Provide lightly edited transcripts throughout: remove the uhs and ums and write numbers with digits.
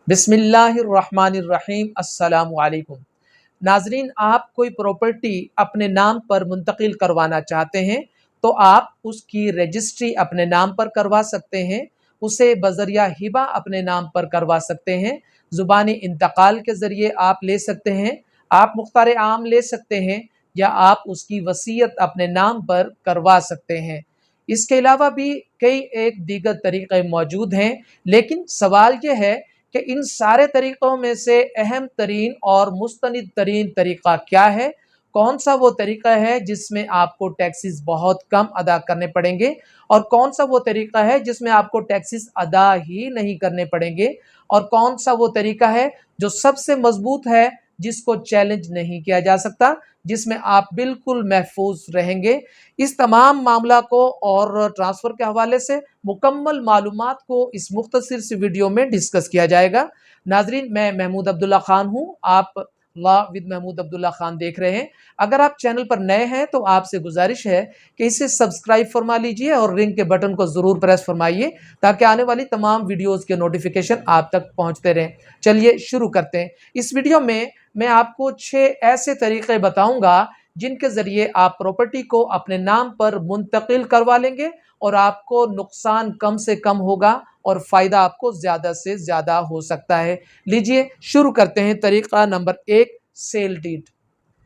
बिस्मिल्लाहिर्रहमानिर्रहीम। अस्सलामु अलैकुम। नाजरीन, आप कोई प्रॉपर्टी अपने नाम पर मुंतकिल करवाना चाहते हैं तो आप उसकी रजिस्ट्री अपने नाम पर करवा सकते हैं, उसे बजरिया हिबा अपने नाम पर करवा सकते हैं, ज़ुबानी इंतकाल के ज़रिए आप ले सकते हैं, आप मुख्तार आम ले सकते हैं, या आप उसकी वसीयत अपने नाम पर करवा सकते हैं। इसके अलावा भी कई एक दीगर तरीक़े मौजूद हैं, लेकिन सवाल यह है कि इन सारे तरीक़ों में से अहम तरीन और मुस्तनिद तरीन तरीक़ा क्या है? कौन सा वो तरीक़ा है जिसमें आपको टैक्सेस बहुत कम अदा करने पड़ेंगे, और कौन सा वो तरीक़ा है जिसमें आपको टैक्सेस अदा ही नहीं करने पड़ेंगे, और कौन सा वो तरीक़ा है जो सबसे मजबूत है, जिसको चैलेंज नहीं किया जा सकता, जिसमें आप बिल्कुल महफूज रहेंगे। इस तमाम मामला को और ट्रांसफ़र के हवाले से मुकम्मल मालूमात को इस मुख्तसर सी वीडियो में डिस्कस किया जाएगा। नाजरीन, मैं महमूद अब्दुल्ला खान हूँ, आप लॉ विद महमूद अब्दुल्ला खान देख रहे हैं। अगर आप चैनल पर नए हैं तो आपसे गुजारिश है कि इसे सब्सक्राइब फरमा लीजिए और रिंग के बटन को ज़रूर प्रेस फरमाइए, ताकि आने वाली तमाम वीडियोज़ के नोटिफिकेशन आप तक पहुँचते रहें। चलिए शुरू करते हैं। इस वीडियो में मैं आपको 6 ऐसे तरीक़े बताऊँगा जिनके ज़रिए आप प्रॉपर्टी को अपने नाम पर मुंतकिल करवा लेंगे और आपको नुकसान कम से कम होगा और फ़ायदा आपको ज़्यादा से ज़्यादा हो सकता है। लीजिए शुरू करते हैं। तरीक़ा नंबर 1, सेल डीड,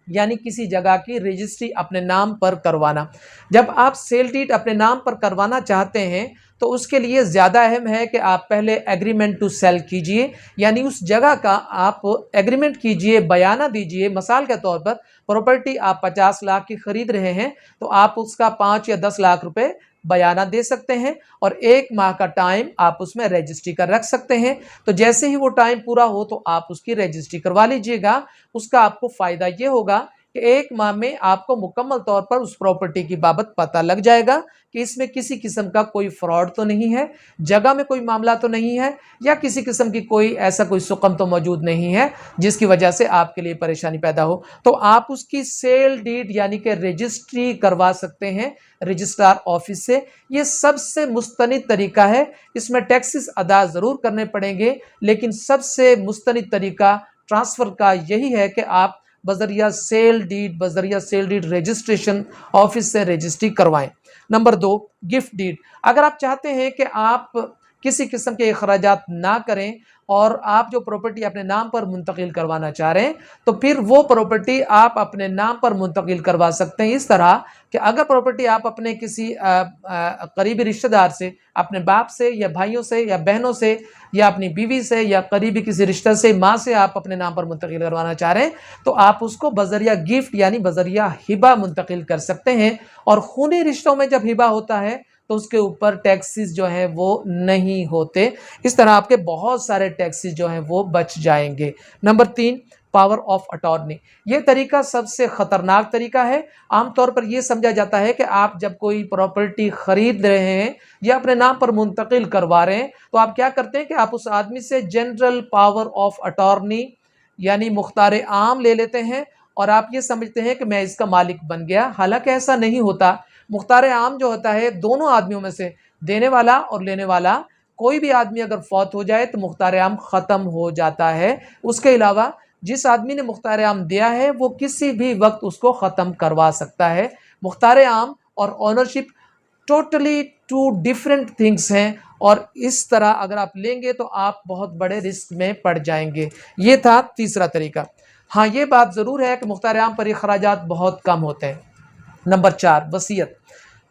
यानी किसी जगह की रजिस्ट्री अपने नाम पर करवाना। जब आप सेल डीड अपने नाम पर करवाना चाहते हैं तो उसके लिए ज़्यादा अहम है कि आप पहले एग्रीमेंट टू सेल कीजिए, यानी उस जगह का आप एग्रीमेंट कीजिए, बयाना दीजिए। मिसाल के तौर पर प्रॉपर्टी आप 50 लाख की ख़रीद रहे हैं तो आप उसका 5 या 10 लाख रुपए बयाना दे सकते हैं और 1 माह का टाइम आप उसमें रजिस्ट्री कर रख सकते हैं। तो जैसे ही वो टाइम पूरा हो तो आप उसकी रजिस्ट्री करवा लीजिएगा। उसका आपको फ़ायदा ये होगा कि 1 माह में आपको मुकम्मल तौर पर उस प्रॉपर्टी की बाबत पता लग जाएगा कि इसमें किसी किस्म का कोई फ्रॉड तो नहीं है, जगह में कोई मामला तो नहीं है, या किसी किस्म की कोई ऐसा कोई सुकम तो मौजूद नहीं है जिसकी वजह से आपके लिए परेशानी पैदा हो। तो आप उसकी सेल डीड यानी कि रजिस्ट्री करवा सकते हैं रजिस्ट्रार ऑफिस से। ये सबसे मुस्तनिद तरीका है। इसमें टैक्सेस अदा ज़रूर करने पड़ेंगे, लेकिन सबसे मुस्तनिद तरीका ट्रांसफ़र का यही है कि आप बजरिया सेल डीड रजिस्ट्रेशन ऑफिस से रजिस्ट्री करवाएं। Number 2, gift deed. अगर आप चाहते हैं कि आप किसी किस्म के अखराजात ना करें और आप जो प्रॉपर्टी अपने नाम पर मुंतकिल करवाना चाह रहे हैं तो फिर वो प्रॉपर्टी आप अपने नाम पर मुंतकिल करवा सकते हैं। इस तरह कि अगर प्रॉपर्टी आप अपने किसी करीबी रिश्तेदार से, अपने बाप से या भाइयों से या बहनों से या अपनी बीवी से या करीबी किसी रिश्ते से, माँ से आप अपने नाम पर मुंतकिल करवाना चाह रहे हैं तो आप उसको बजरिया गिफ्ट यानी बजरिया हिबा मुंतकिल कर सकते हैं। और खूनी रिश्तों में जब हिबा होता है तो उसके ऊपर टैक्सेस जो है वो नहीं होते। इस तरह आपके बहुत सारे टैक्सेस जो हैं वो बच जाएंगे। Number 3, power of attorney. ये तरीका सबसे ख़तरनाक तरीका है। आमतौर पर यह समझा जाता है कि आप जब कोई प्रॉपर्टी ख़रीद रहे हैं या अपने नाम पर मुंतकिल करवा रहे हैं तो आप क्या करते हैं कि आप उस आदमी से जनरल पावर ऑफ अटॉर्नी यानी मुख्तार आम ले लेते हैं और आप ये समझते हैं कि मैं इसका मालिक बन गया। हालांकि ऐसा नहीं होता। मुख्तार आम जो होता है दोनों आदमियों में से, देने वाला और लेने वाला, कोई भी आदमी अगर फौत हो जाए तो मुख्तार आम ख़त्म हो जाता है। उसके अलावा जिस आदमी ने मुख्तार आम दिया है वो किसी भी वक्त उसको ख़त्म करवा सकता है। मुख्तार आम और ओनरशिप टोटली 2 डिफरेंट थिंग्स हैं, और इस तरह अगर आप लेंगे तो आप बहुत बड़े रिस्क में पड़ जाएंगे। ये था तीसरा तरीका। हाँ, ये बात ज़रूर है कि मुख्तार आम पर अखराजात बहुत कम होते हैं। नंबर 4, वसीयत।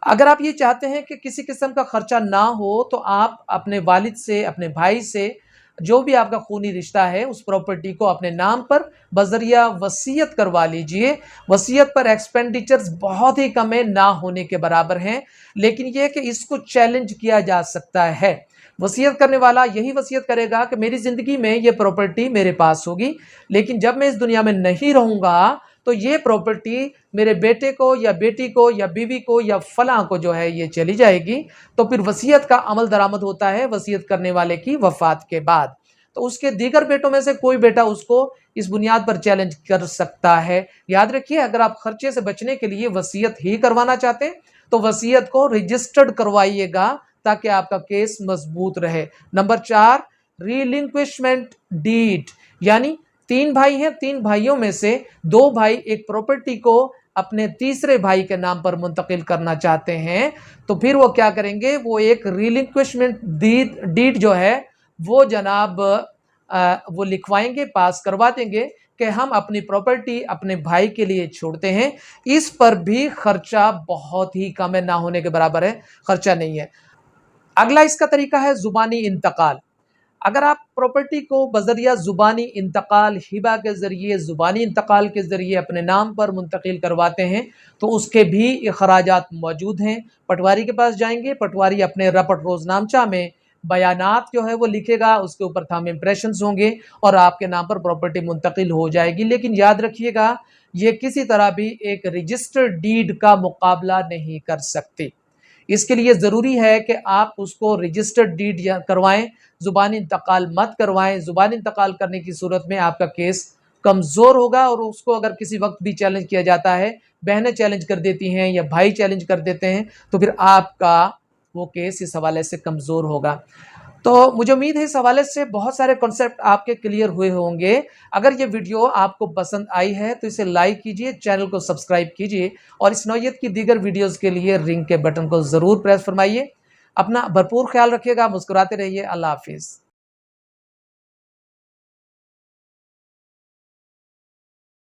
अगर आप ये चाहते हैं कि किसी किस्म का खर्चा ना हो तो आप अपने वालिद से, अपने भाई से, जो भी आपका खूनी रिश्ता है, उस प्रॉपर्टी को अपने नाम पर बजरिया वसीयत करवा लीजिए। वसीयत पर एक्सपेंडिचर्स बहुत ही कम है, ना होने के बराबर हैं, लेकिन यह कि इसको चैलेंज किया जा सकता है। वसीयत करने वाला यही वसीयत करेगा कि मेरी ज़िंदगी में ये प्रॉपर्टी मेरे पास होगी, लेकिन जब मैं इस दुनिया में नहीं रहूँगा तो ये प्रॉपर्टी मेरे बेटे को या बेटी को या बीवी को या फलां को जो है ये चली जाएगी। तो फिर वसीयत का अमल दरामद होता है वसीयत करने वाले की वफ़ात के बाद। तो उसके दीगर बेटों में से कोई बेटा उसको इस बुनियाद पर चैलेंज कर सकता है। याद रखिए, अगर आप खर्चे से बचने के लिए वसीयत ही करवाना चाहते हैं तो वसीयत को रजिस्टर्ड करवाइएगा ताकि आपका केस मजबूत रहे। नंबर 4, रिलिंक्विशमेंट डीड, यानी 3 भाई हैं, 3 भाइयों में से 2 भाई एक प्रॉपर्टी को अपने तीसरे भाई के नाम पर मुंतकिल करना चाहते हैं, तो फिर वो क्या करेंगे, वो एक रिलिंक्विशमेंट डीड जो है वो जनाब वो लिखवाएंगे, पास करवा देंगे कि हम अपनी प्रॉपर्टी अपने भाई के लिए छोड़ते हैं। इस पर भी खर्चा बहुत ही कम है, ना होने के बराबर है, खर्चा नहीं है। अगला इसका तरीका है ज़ुबानी इंतकाल। अगर आप प्रॉपर्टी को बज़रिया ज़ुबानी इंतकाल, हिबा के ज़रिए, ज़ुबानी इंतकाल के ज़रिए अपने नाम पर मुंतकिल करवाते हैं तो उसके भी अखराजात मौजूद हैं। पटवारी के पास जाएंगे, पटवारी अपने रपट रोज़नामचा में बयानात जो है वो लिखेगा, उसके ऊपर थंब इम्प्रेशंस होंगे और आपके नाम पर प्रॉपर्टी मुंतकिल हो जाएगी। लेकिन याद रखिएगा, ये किसी तरह भी एक रजिस्टर्ड डीड का मुकाबला नहीं कर सकती। इसके लिए ज़रूरी है कि आप उसको रजिस्टर्ड डीड करवाएं, ज़ुबानी इंतकाल मत करवाएं। ज़ुबानी इंतकाल करने की सूरत में आपका केस कमज़ोर होगा और उसको अगर किसी वक्त भी चैलेंज किया जाता है, बहनें चैलेंज कर देती हैं या भाई चैलेंज कर देते हैं, तो फिर आपका वो केस इस हवाले से कमज़ोर होगा। तो मुझे उम्मीद है इस हवाले से बहुत सारे कॉन्सेप्ट आपके क्लियर हुए होंगे। अगर ये वीडियो आपको पसंद आई है तो इसे लाइक कीजिए, चैनल को सब्सक्राइब कीजिए और इस नौइयत की दीगर वीडियोस के लिए रिंग के बटन को ज़रूर प्रेस फरमाइए। अपना भरपूर ख्याल रखिएगा, मुस्कुराते रहिए। अल्लाह हाफिज़।